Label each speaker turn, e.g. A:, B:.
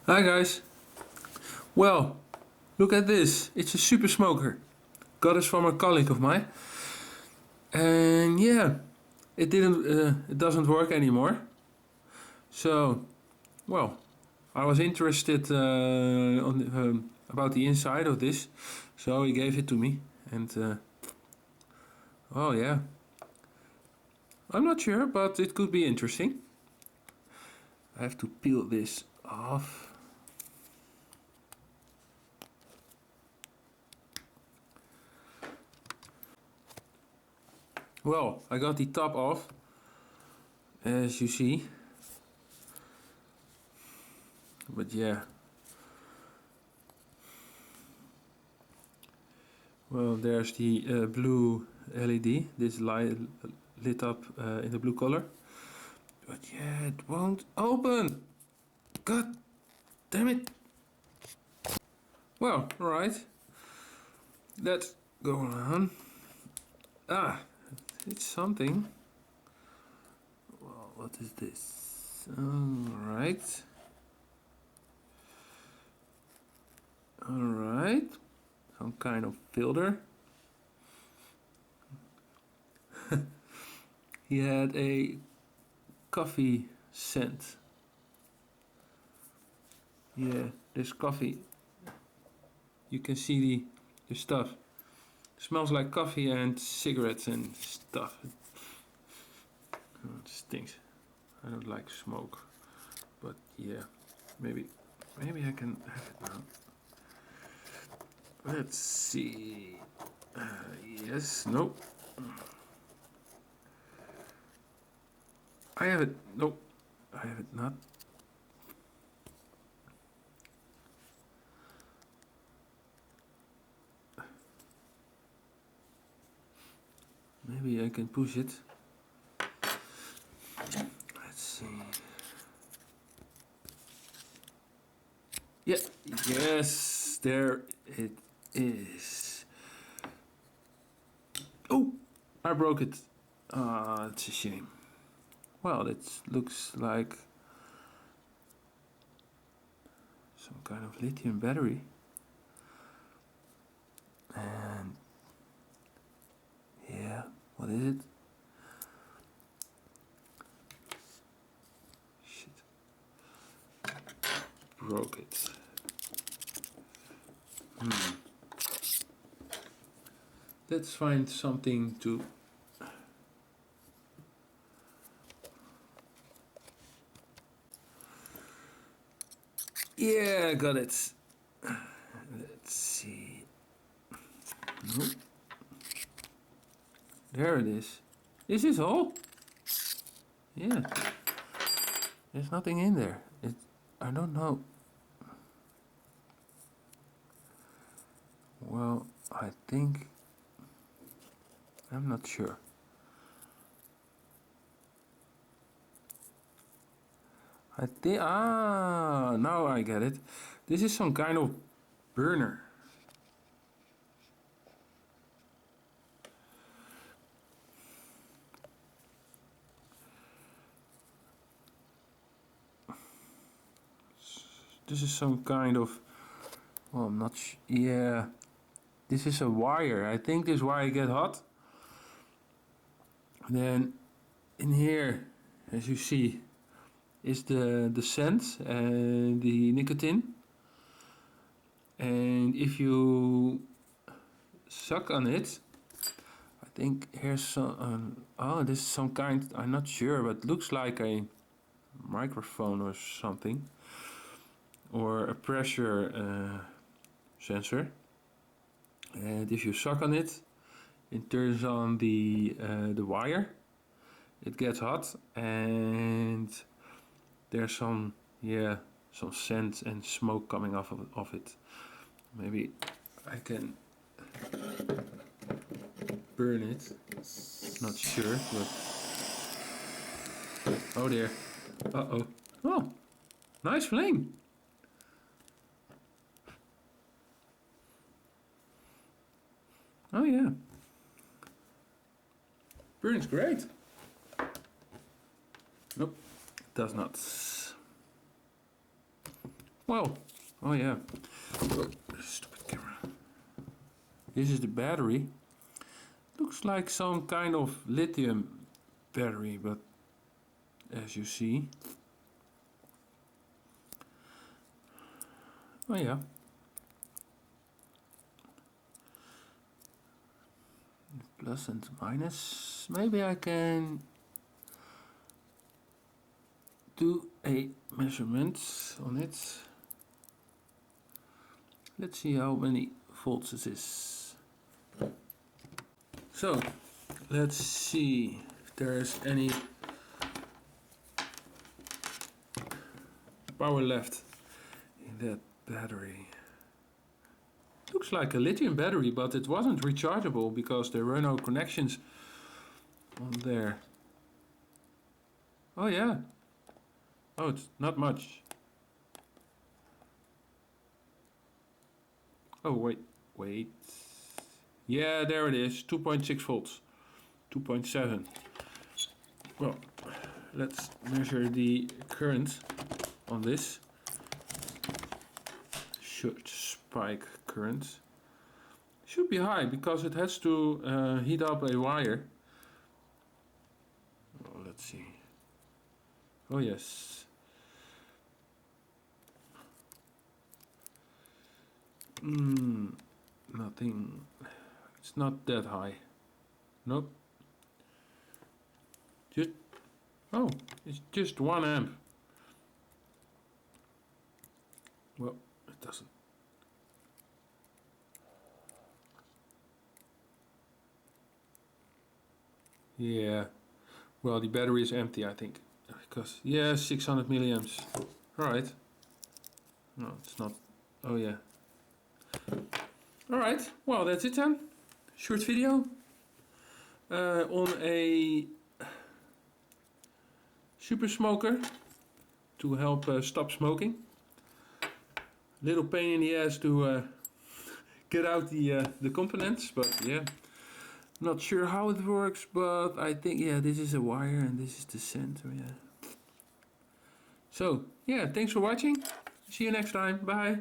A: Hi guys. Well, look at this. It's a Supersmoker. Got this from a colleague of mine. And yeah, it doesn't work anymore. So, well, I was interested about the inside of this. So he gave it to me. And, oh yeah. I'm not sure, but it could be interesting. I have to peel this off. Well, I got the top off, as you see. But yeah. Well, there's the blue LED. This light lit up in the blue color. But yeah, it won't open. God damn it. Well, alright. Let's go on. Ah, it's something. Well, what is this? Alright. Alright. Some kind of filter. He had a coffee scent. Yeah, this coffee. You can see the stuff. It smells like coffee and cigarettes and stuff. Oh, it stinks. I don't like smoke. But yeah, maybe I can have it now. Let's see. Yes, nope. I have it. Nope. I have it not. Maybe I can push it. Let's see. Yeah, yes, there it is. Oh, I broke it. Ah, it's a shame. Well, it looks like some kind of lithium battery. And yeah, what is it? Shit. Broke it. Let's find something to... Yeah, got it. Let's see. Nope. There it is. Is this all? Yeah. There's nothing in there. I don't know. Well, I think... I'm not sure. I think... Ah, now I get it. This is some kind of burner. This is some kind of... Well, I'm not sure. Yeah. This is a wire. I think this wire gets hot. Then in here, as you see, is the scent and the nicotine. And if you suck on it, I think here's some... oh, this is some kind... I'm not sure, but looks like a microphone or something. Or a pressure sensor. And if you suck on it, it turns on the wire. It gets hot and there's some scent and smoke coming off of it. Maybe I can burn it. Not sure, but oh dear. Uh-oh. Oh, nice flame. Oh yeah. Burns great. Nope, does not. Well, oh yeah. Oh, stupid camera. This is the battery. Looks like some kind of lithium battery, but as you see. Oh yeah. Plus and minus. Maybe I can do a measurement on it. Let's see how many volts it is. So, let's see if there's any power left in that battery. Looks like a lithium battery, but it wasn't rechargeable because there were no connections on there. Oh yeah. Oh, it's not much. Oh, wait. Yeah, there it is, 2.6 volts, 2.7. Well, let's measure the current on this. Should spike current. Should be high because it has to heat up a wire. Oh, let's see. Oh yes. Nothing. It's not that high. Nope. It's just 1 amp. Well, it doesn't. Yeah. Well, the battery is empty, I think. Because, yeah, 600 milliamps. Alright. No, it's not. Oh, yeah. Alright. Well, that's it then. Short video. On a Supersmoker to help stop smoking. Little pain in the ass to get out the components, but yeah, not sure how it works, but I think yeah, this is a wire and this is the center. Yeah. So yeah, thanks for watching. See you next time. Bye.